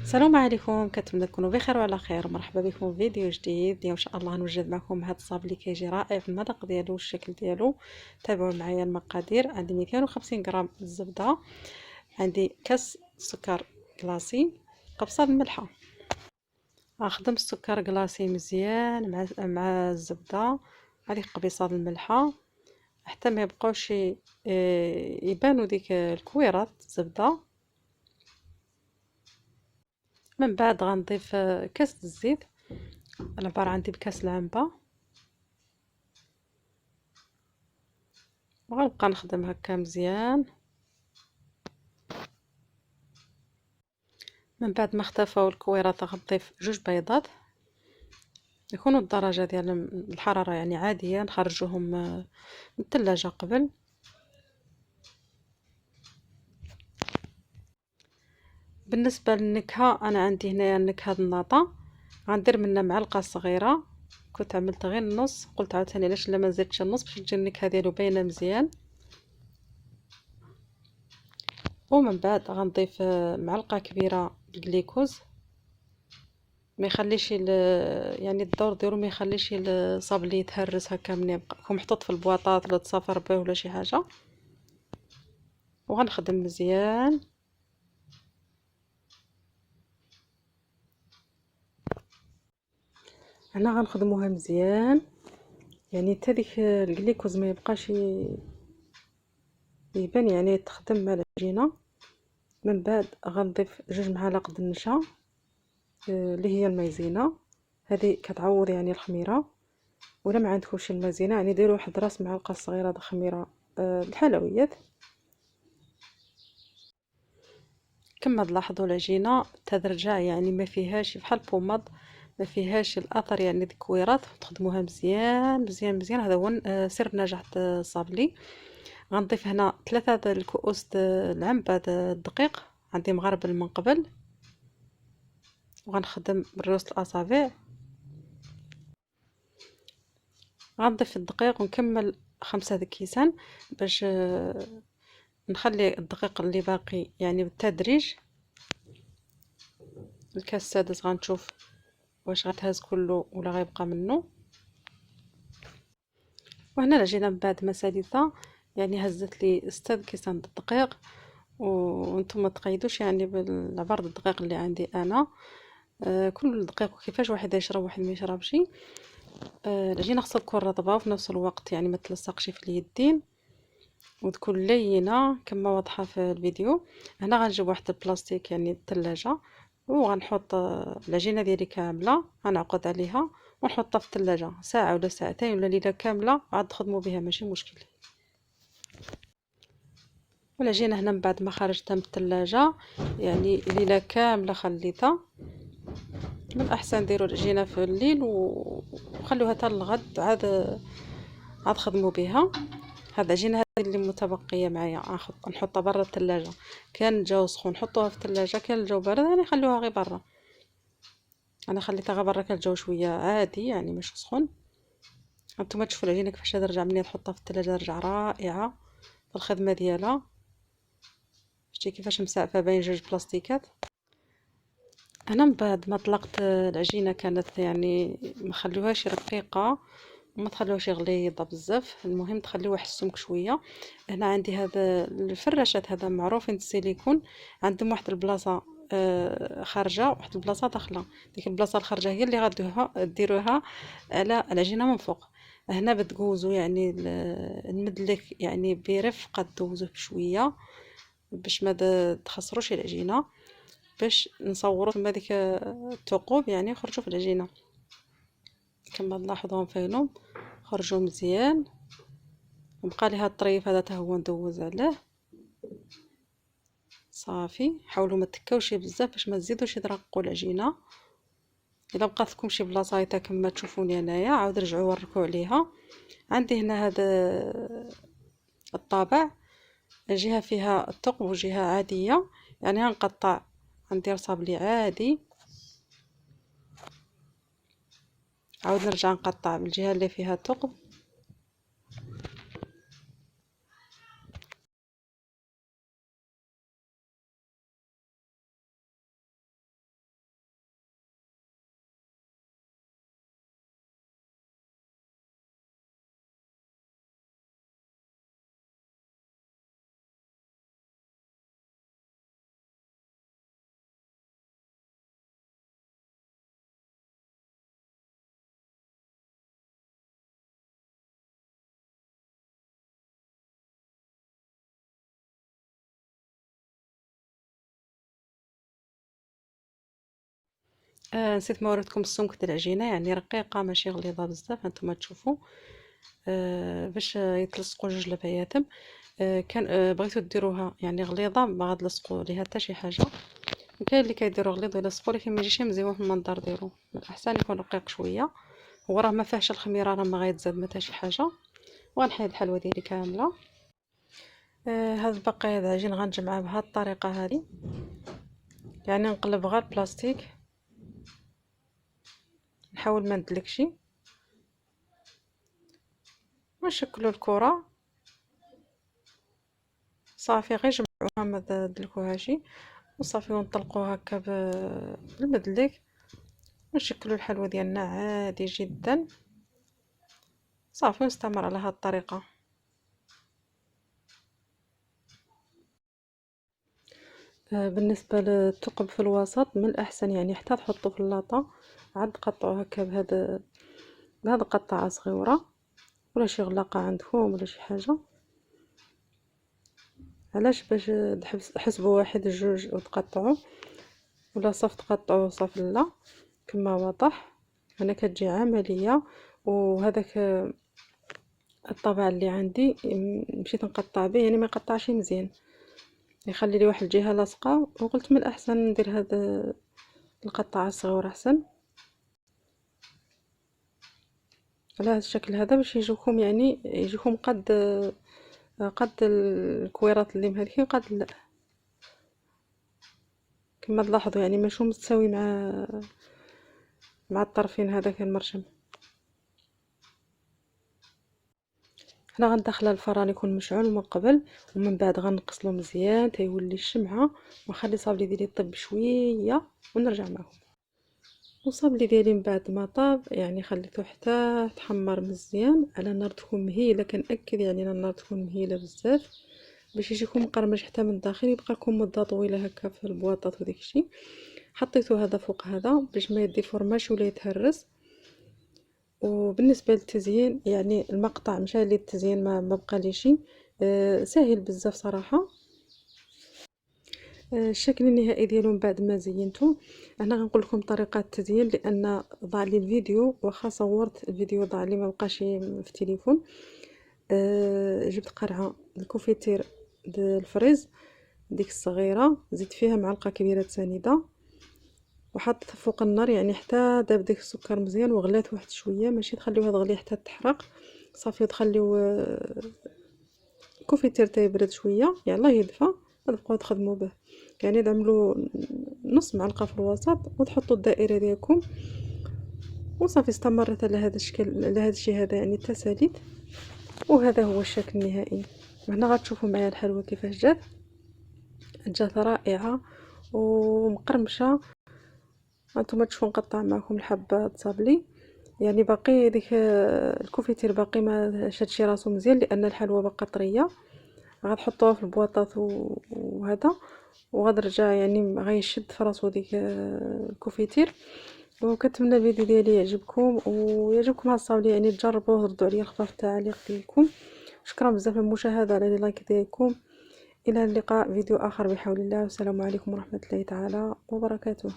السلام عليكم، كنتمنى تكونوا بخير وعلى خير. مرحبا بكم في فيديو جديد. اليوم ان شاء الله نوجد معكم هذا الصاب اللي كيجي رائع في المذاق ديالو والشكل ديالو. تابعوا معايا المقادير. عندي 250 غرام الزبده، عندي كاس سكر كلاصي، قبصه الملحه. غنخدم السكر كلاصي مزيان مع الزبده، هذه قبيصه الملحه حتى ما يبقاوش يبانوا ديك الكويرات الزبده. من بعد غنضيف كاس الزيت العبارة عندي بكاس العنبة، وغنبقى نخدم هكا مزيان. من بعد ما اختفاو الكويرات غنضيف 2 بيضات، يكونوا الدرجة ديال الحرارة يعني عادية، نخرجوهم من الثلاجة قبل. بالنسبة للنكهة انا عندي هنايا نكهة الناطة، غندير منها معلقة صغيرة. كنت عملت غير النص، قلت عاوتاني علاش لا ما نزيدش النص باش تجي النكهة ديالو باينة مزيان. ومن بعد غنضيف معلقة كبيرة الجليكوز، ما يخليش يعني الدور ديالو ما يخليش الصابلي يتهرس هكا من يبقى يكون محطوط في البواطات ولا تصافر به ولا شي حاجه. وغنخدم مزيان. هنا غنخدموها مزيان، يعني حتى ديك الجليكوز ما يبقاش يبان، يعني تخدم مع العجينه. من بعد غنضيف 2 معالق د النشا اللي هي المايزينا، هذه كتعوض يعني الخميره. ولا ما عندكمش المايزينا يعني ديروا واحد راس معلقه صغيره د الخميره الحلويات. كما تلاحظوا العجينه تدرجع، يعني ما فيهاش بحال البوماض، ما فيهاش الاثر يعني ديك الكويرات. تخدموها مزيان مزيان مزيان، هذا هو سر نجاح الصابلي. غنضيف هنا 3 د الكؤوس د العنبه د الدقيق، عندي مغربل من قبل. وغنخدم بالروس الاصابع. غنضيف الدقيق ونكمل 5 د الكيسان باش نخلي الدقيق اللي باقي يعني بالتدريج. الكاس السادس غنشوف واش غتهز كله ولا غيبقى منه. وهنا العجينه من بعد ما ساليتها يعني هزت لي 6 كيسان الدقيق. وانتم ما تقيدوش يعني بالعبار الدقيق اللي عندي انا. كل دقيق كيفاش واحد يشرب واحد ما يشربش. العجينه خصها تكون رطبه وفي نفس الوقت يعني ما تلصقش في اليدين وتكون لينه كما واضحه في الفيديو. هنا غنجيب واحد البلاستيك يعني الثلاجه، وغنحط العجينه ديالي كامله، غنعقد عليها ونحطها في الثلاجه ساعه ولا ساعتين ولا ليله كامله، عاد تخدموا بها ماشي مشكل. والعجينه هنا من بعد ما خرجتها من الثلاجه يعني ليله كامله خليتها. من الاحسن ديروا العجينه في الليل وخلوها حتى الغد، عاد خدموا بها. هاد العجينه هذه اللي متبقيه معايا نحطها برا الثلاجه. كان الجو سخون نحطوها في الثلاجه، كان الجو بارد يعني نخلوها غير برا. انا خليتها غير برا، كان الجو شويه عادي يعني مش سخون. هانتوما تشوفوا العجينه كيفاش ترجع مني تحطها في الثلاجه، ترجع رائعه في الخدمه ديالها. شتي كيفاش مسافه بين 2 بلاستيكات. انا من بعد ما طلقت العجينه كانت يعني ما خلوهاش رقيقه وما تخلوهاش غليظه بزاف، المهم تخليوها السمك شويه. هنا عندي هذا الفراشات هذا معروفين السيليكون، عندهم واحد البلاصه خارجه واحد البلاصه داخله. ديك البلاصه الخارجه هي اللي ديروها على العجينه من فوق. هنا بتجوزوا يعني المدلك يعني برفقه، تدوزوه بشويه باش ما تخسروش العجينه، باش نصوروا ثم هذيك الثقوب يعني خرجوا في العجينه. كما تلاحظوا فينهم خرجوا مزيان. وبقى لي هاد الطريف هذا حتى هو ندوز عليه صافي. حاولوا ما تكاوش بزاف باش ما تزيدوش يدرقوا العجينه. الا بقات لكم شي بلاصايطه كما تشوفوني انايا عاود رجعوا وركوا عليها. عندي هنا هذا الطابع، جهه فيها الثقب وجهه عاديه، يعني غنقطع ندير صابلي عادي، عاود نرجع نقطع بالجهه اللي فيها الثقب. نسيت ما وريتكم السمك تاع العجينه، يعني رقيقه ماشي غليظه بزاف هانتوما تشوفوا. باش يتلصقوا جوج لبياتم. كان بغيتو ديروها يعني غليظه ما غتلصقوا ليها حتى شي حاجه. وكاين اللي كيديروا غليظ ويلصقوا، ولكن ما يجيش مزيان في المنظر ديالو. من الاحسن يكون رقيق شويه. هو راه ما فيهش الخميره، راه ما غيتزاد ما حتى شي حاجه. وغنحيد الحلوه ديالي كامله. هاد البقايا د العجين غنجمعها بهاد الطريقه هذه، يعني نقلب غير بلاستيك، نحاول ما ندلكشي ونشكلوا الكره صافي. غير جمعوها ما تدلكوهاش وصافي، ونطلقوها هكا بالمدلك ونشكلوا الحلوى ديالنا عادي جدا صافي. ونستمر على هذه الطريقه. بالنسبه للثقب في الوسط من الاحسن يعني حتى تحطوا في اللاطه، عاد تقطعوه هكا بهذا قطعه صغيره ولا شي غلاقه عندكم ولا شي حاجه. علاش؟ باش تحسبوا واحد جوج وتقطعوا، ولا صافي تقطعوا صافي لا كما واضح. هنا كتجي عمليه. وهذاك الطبع اللي عندي مشيت نقطع به، يعني ما يقطعش مزيان، يخلي لي واحد الجهه لاصقه. وقلت من الاحسن ندير هذا القطعه الصغيره احسن على هذا الشكل هذا، باش يجوكم يعني يجوكم قد الكويرات اللي هذيك قد لا كما تلاحظوا، يعني ماشي متساوي مع الطرفين هذاك المرشم. هنا غندخلها الفران يكون مشعول من قبل، ومن بعد غنقصلو مزيان تيولي الشمعه. ونخلي صابلي ديالي يطيب بشويه ونرجع معكم. وصابلي ديالي من بعد ما طاب يعني خليته حتى تحمر مزيان على نار تكون مهيله. كنأكد يعني على النار تكون مهيله بزاف باش يجيكم مقرمش حتى من الداخل، يبقى لكم مده طويله هكا في البواطات وديك الشيء. حطيته هذا فوق هذا باش ما يدي الفرماج ولا يتهرس. وبالنسبه للتزيين يعني المقطع مشى لي التزيين ما بقى لي شيء. سهل بزاف صراحه. الشكل النهائي ديالو من بعد ما زينته. انا غنقول لكم طريقه التزيين لان ضاع لي الفيديو، واخا صورت الفيديو ضاع لي ما بقاش في التليفون. جبت قرعه الكوفيتير الفريز ديك الصغيره، زدت فيها معلقه كبيره سنيده وحطيتها فوق النار يعني حتى داب داك السكر مزيان وغلات واحد شويه، ماشي تخليوها تغلي حتى تحرق صافي. تخليو الكوفيتير تيبرد شويه يعني الله يدفى، تبقاو تخدموا به. يعني تعملوا نص معلقه في الوسط وتحطوا الدائره ديالكم وصافي. استمرت على هذا الشكل على هذا الشيء هذا يعني التساليت. وهذا هو الشكل النهائي. هنا غتشوفوا معايا الحلوى كيفاش جات رائعه ومقرمشه. هانتوما تشوفوا نقطع معكم الحبه صابلي، يعني باقي ديك الكوفيتير باقي ما شادش راسو مزيان لان الحلوى باقا طريه. غتحطوها في البواطات وهذا وغنرجع يعني غيشد في راسو ديك الكوفيتير. وكنتمنى الفيديو ديالي يعجبكم ويعجبكم هاد الصاولي، يعني تجربوه ردوا عليا الخبر في التعليق ديالكم. شكرا بزاف للمشاهده على لي لايك ديالكم. الى اللقاء فيديو اخر بحول الله، والسلام عليكم ورحمه الله تعالى وبركاته.